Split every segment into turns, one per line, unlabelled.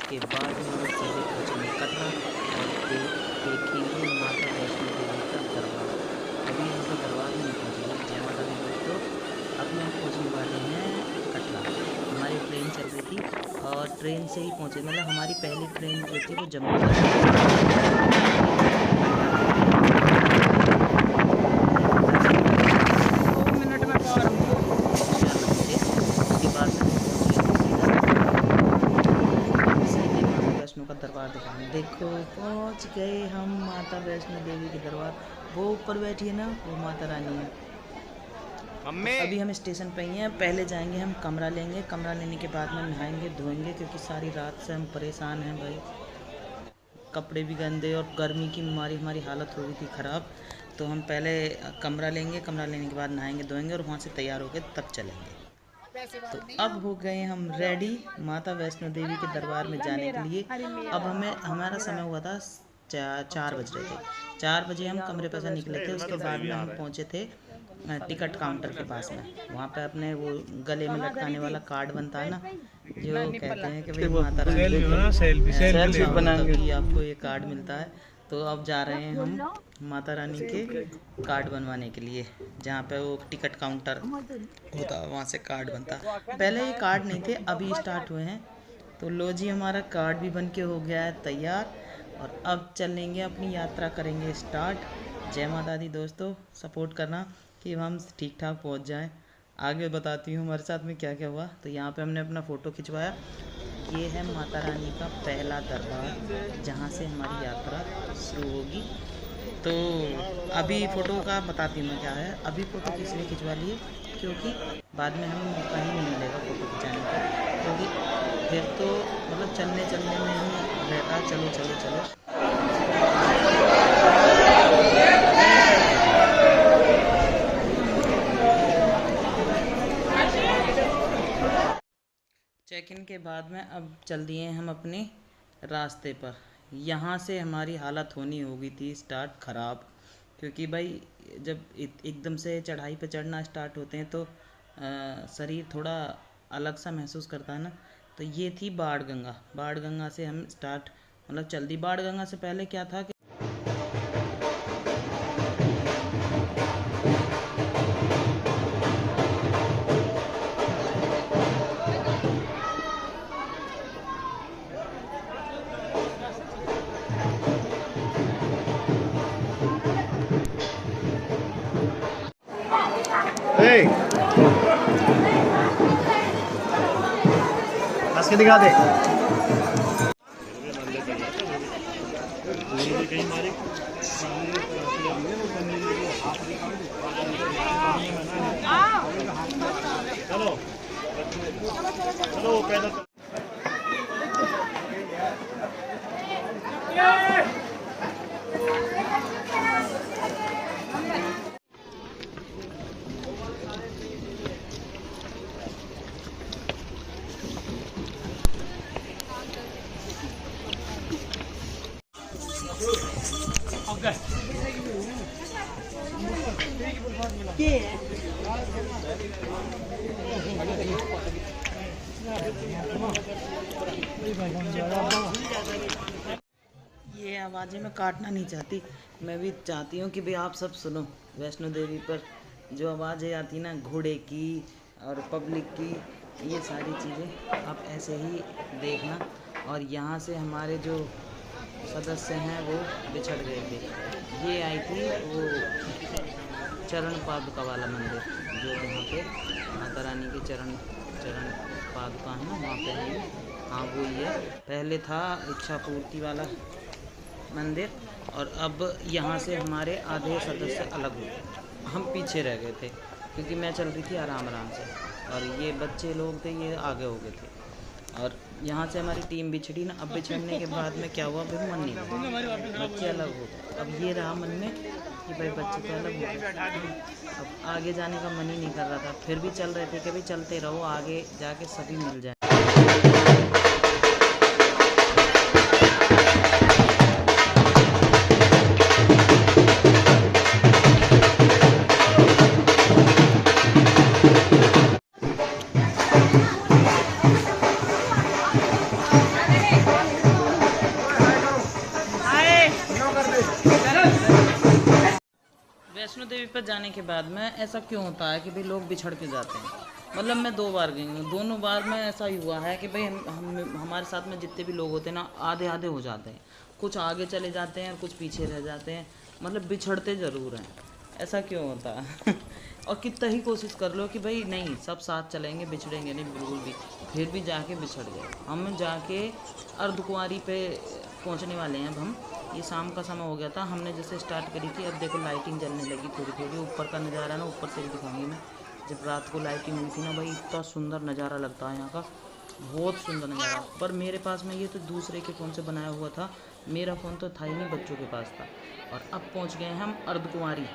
उसके बाद हम सीधे पहुँचेंगे कटरा और देखेंगे माता वैष्णो देवी का दरबार। अभी हम लोग दरबार में नहीं पहुँचे। जय माता दी दोस्तों, अभी हम पहुँचने वाले हैं कटरा। हमारी ट्रेन चल रही थी और ट्रेन से ही पहुँचे, मतलब हमारी पहली ट्रेन जो थी वो जम्मू कश्मीर से थी। का दरबार दिखाने। देखो पहुंच गए हम माता वैष्णो देवी के दरबार। वो ऊपर बैठी है ना, वो माता रानी है। अभी हम स्टेशन पे ही हैं। पहले जाएंगे हम कमरा लेंगे, कमरा लेने के बाद में नहाएंगे धोएंगे, क्योंकि सारी रात से हम परेशान हैं भाई। कपड़े भी गंदे और गर्मी की बीमारी, हमारी हालत हो गई थी ख़राब। तो हम पहले कमरा लेंगे, कमरा लेने के बाद नहाएंगे धोएंगे और वहाँ से तैयार होकर तब चलेंगे। तो अब हो गए हम रेडी माता वैष्णो देवी के दरबार में जाने के लिए। अब हमारा समय हुआ था 4 बज रहे थे। 4 बजे हम कमरे पर से निकले थे। उसके बाद में हम पहुंचे थे टिकट काउंटर के पास में। वहाँ पे अपने वो गले में लटकाने वाला कार्ड बनता है ना, जो कहते हैं कि भाई माता रानी तभी आपको ये कार्ड मिलता है। तो अब जा रहे हैं हम माता रानी के कार्ड बनवाने के लिए, जहाँ पे वो टिकट काउंटर होता है वहाँ से कार्ड बनता। पहले ये कार्ड नहीं थे, अभी स्टार्ट हुए हैं। तो लो जी, हमारा कार्ड भी बन के हो गया है तैयार और अब चलेंगे अपनी यात्रा करेंगे स्टार्ट। जय माता दी दोस्तों, सपोर्ट करना कि हम ठीक ठाक पहुँच जाएँ। आगे बताती हूँ हमारे साथ में क्या क्या हुआ। तो यहाँ पे हमने अपना फ़ोटो खिंचवाया। ये है माता रानी का पहला दरबार, जहाँ से हमारी यात्रा शुरू होगी। तो अभी फ़ोटो का बताती हूँ मैं क्या है। अभी फ़ोटो इसलिए खिंचवा लिए क्योंकि बाद में हमें मौका ही नहीं मिलेगा फ़ोटो खिंचाने का, क्योंकि फिर तो मतलब चलने में ही रहता चलो चलो चलो। चेक इन के बाद में अब चल दिए हम अपने रास्ते पर। यहाँ से हमारी हालत होनी हो गई थी स्टार्ट ख़राब, क्योंकि भाई जब एकदम से चढ़ाई पे चढ़ना स्टार्ट होते हैं तो शरीर थोड़ा अलग सा महसूस करता है ना। तो ये थी बाढ़ गंगा से हम स्टार्ट मतलब चल दी। बाढ़ गंगा से पहले क्या था कि
हंस के दिखा दे। चलो चलो पैदल।
ये आवाज़ें मैं काटना नहीं चाहती, मैं भी चाहती हूँ कि भाई आप सब सुनो। वैष्णो देवी पर जो आवाज़ें आती ना घोड़े की और पब्लिक की, ये सारी चीज़ें आप ऐसे ही देखना। और यहाँ से हमारे जो सदस्य हैं वो बिछड़ गए थे। ये आई थी वो चरण पादुका वाला मंदिर, जो यहाँ पे माता रानी के चरण पादुका है ना, वहाँ पे है। हाँ वो ही है। पहले था इच्छा पूर्ति वाला मंदिर और अब यहाँ से हमारे आधे सदस्य अलग हो गए, हम पीछे रह गए थे क्योंकि मैं चल रही थी आराम से और ये बच्चे लोग थे ये आगे हो गए थे। और यहाँ से हमारी टीम बिछड़ी ना। अब बिछड़ने के बाद में क्या हुआ, फिर मन नहीं लगा, बच्चे अलग हो गए। अब ये रहा मन में कि भाई बच्चे तो अलग हो गए, अब आगे जाने का मन ही नहीं कर रहा था। फिर भी चल रहे थे कि भाई चलते रहो, आगे जाके सभी मिल जाए। वैष्णो देवी पर जाने के बाद में ऐसा क्यों होता है कि भाई लोग बिछड़ के जाते हैं। मतलब मैं 2 बार गई हूँ, दोनों बार में ऐसा ही हुआ है कि भाई हमारे साथ में जितने भी लोग होते हैं ना, आधे आधे हो जाते हैं, कुछ आगे चले जाते हैं और कुछ पीछे रह जाते हैं, मतलब बिछड़ते ज़रूर हैं। ऐसा क्यों होता है? और कितना ही कोशिश कर लो कि भाई नहीं सब साथ चलेंगे, बिछड़ेंगे नहीं बिल्कुल भी, फिर भी जाके बिछड़ गए। हम जाके अर्धकुंवारी पे पहुंचने वाले हैं। अब हम, ये शाम का समय हो गया था, हमने जैसे स्टार्ट करी थी, अब देखो लाइटिंग जलने लगी थोड़ी थोड़ी। ऊपर का नज़ारा ना ऊपर से भी दिखाऊंगी मैं। जब रात को लाइटिंग हुई थी ना भाई, इतना सुंदर नज़ारा लगता है यहाँ का, बहुत सुंदर नज़ारा। पर मेरे पास में ये तो दूसरे के फ़ोन से बनाया हुआ था, मेरा फ़ोन तो था ही नहीं, बच्चों के पास था। और अब पहुँच गए हम अर्धकुंवारी,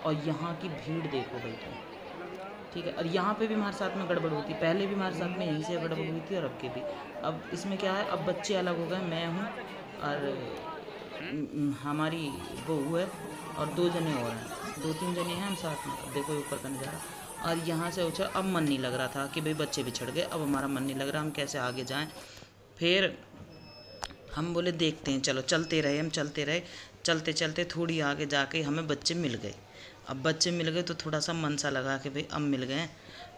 और यहाँ की भीड़ देखो भाई तुम, ठीक है। और यहाँ पे भी हमारे साथ में गड़बड़ हुई थी, पहले भी हमारे साथ में यहीं से गड़बड़ हुई थी और अब के भी। अब इसमें क्या है, अब बच्चे अलग हो गए, मैं हूँ और हमारी बहू है और 2 जने और हैं, 2-3 जने हैं हम साथ में। अब देखो ऊपर का नज़ारा, और यहाँ से उछल। अब मन नहीं लग रहा था कि भाई बच्चे बिछड़ गए, अब हमारा मन नहीं लग रहा हम कैसे आगे जाएं। फिर हम बोले देखते हैं, चलो चलते रहे। हम चलते रहे, चलते चलते थोड़ी आगे जाके हमें बच्चे मिल गए। अब बच्चे मिल गए तो थोड़ा सा मन सा लगा कि भाई अब मिल गए,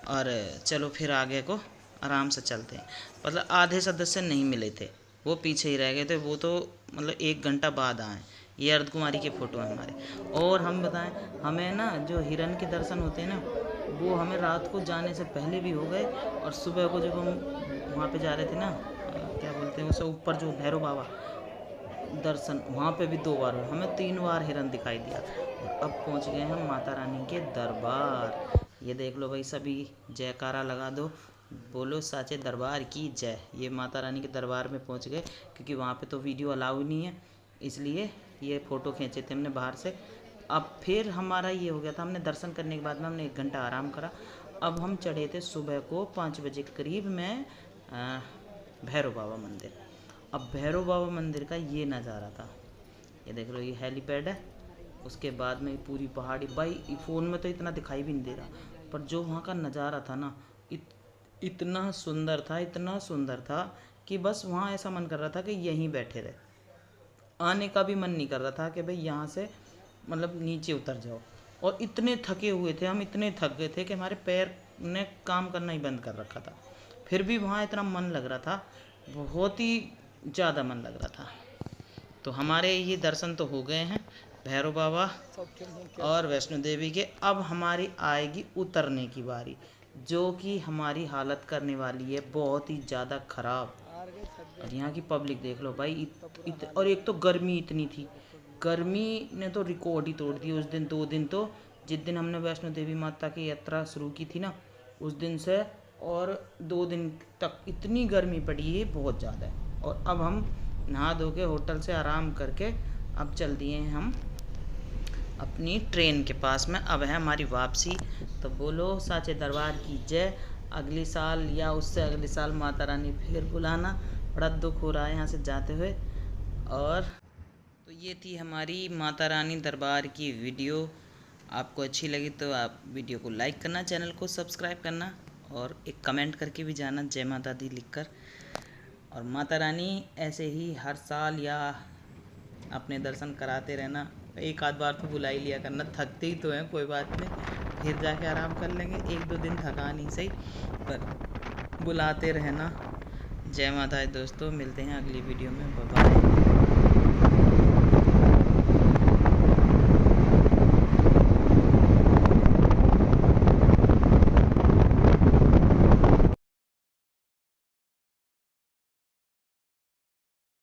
और चलो फिर आगे को आराम से चलते हैं। मतलब आधे सदस्य नहीं मिले थे, वो पीछे ही रह गए थे, वो तो मतलब 1 घंटा बाद आए। ये अर्धकुंवारी के फ़ोटो हैं हमारे। और हम बताएं, हमें ना जो हिरन के दर्शन होते हैं ना, वो हमें रात को जाने से पहले भी हो गए, और सुबह को जब हम वहाँ पे जा रहे थे ना, क्या बोलते हैं उसे, ऊपर जो भैरव बाबा दर्शन, वहाँ पे भी 2 बार हुआ, हमें 3 बार हिरन दिखाई दिया। और अब पहुँच गए हम माता रानी के दरबार। ये देख लो भाई, सभी जयकारा लगा दो, बोलो साचे दरबार की जय। ये माता रानी के दरबार में पहुँच गए, क्योंकि वहाँ पे तो वीडियो अलाउ नहीं है, इसलिए ये फ़ोटो खींचे थे हमने बाहर से। अब फिर हमारा ये हो गया था, हमने दर्शन करने के बाद में हमने 1 घंटा आराम करा। अब हम चढ़े थे सुबह को 5 बजे के करीब में भैरव बाबा मंदिर। अब भैरव बाबा मंदिर का ये नज़ारा था, ये देख लो, ये हेलीपैड है, उसके बाद में पूरी पहाड़ी। भाई फ़ोन में तो इतना दिखाई भी नहीं दे रहा, पर जो वहाँ का नज़ारा था ना, इतना सुंदर था, इतना सुंदर था कि बस वहाँ ऐसा मन कर रहा था कि यहीं बैठे रहे, आने का भी मन नहीं कर रहा था कि भाई यहाँ से मतलब नीचे उतर जाओ। और इतने थके हुए थे हम, इतने थक गए थे कि हमारे पैर ने काम करना ही बंद कर रखा था, फिर भी वहाँ इतना मन लग रहा था, बहुत ही ज़्यादा मन लग रहा था। तो हमारे ये दर्शन तो हो गए हैं भैरव बाबा और वैष्णो देवी के। अब हमारी आएगी उतरने की बारी, जो कि हमारी हालत करने वाली है बहुत ही ज़्यादा ख़राब। और यहाँ की पब्लिक देख लो भाई, और एक तो गर्मी इतनी थी, गर्मी ने तो रिकॉर्ड ही तोड़ दिया उस दिन। 2 दिन तो, जिस दिन हमने वैष्णो देवी माता की यात्रा शुरू की थी ना, उस दिन से और 2 दिन तक इतनी गर्मी पड़ी है बहुत ज़्यादा है। और अब हम नहा धो के होटल से आराम करके अब चल दिए हैं हम अपनी ट्रेन के पास में। अब है हमारी वापसी। तो बोलो साचे दरबार की जय। अगले साल या उससे अगले साल माता रानी फिर बुलाना, बड़ा दुख हो रहा है यहाँ से जाते हुए। और तो ये थी हमारी माता रानी दरबार की वीडियो। आपको अच्छी लगी तो आप वीडियो को लाइक करना, चैनल को सब्सक्राइब करना, और एक कमेंट करके भी जाना जय माता दी लिखकर। और माता रानी ऐसे ही हर साल या अपने दर्शन कराते रहना, 1 आध बार तो बुला ही लिया करना। थकते ही तो हैं, कोई बात नहीं, फिर जाके आराम कर लेंगे, 1-2 दिन थका नहीं सही, पर बुलाते रहना। जय माता दी दोस्तों, मिलते हैं अगली वीडियो में, बाय बाय।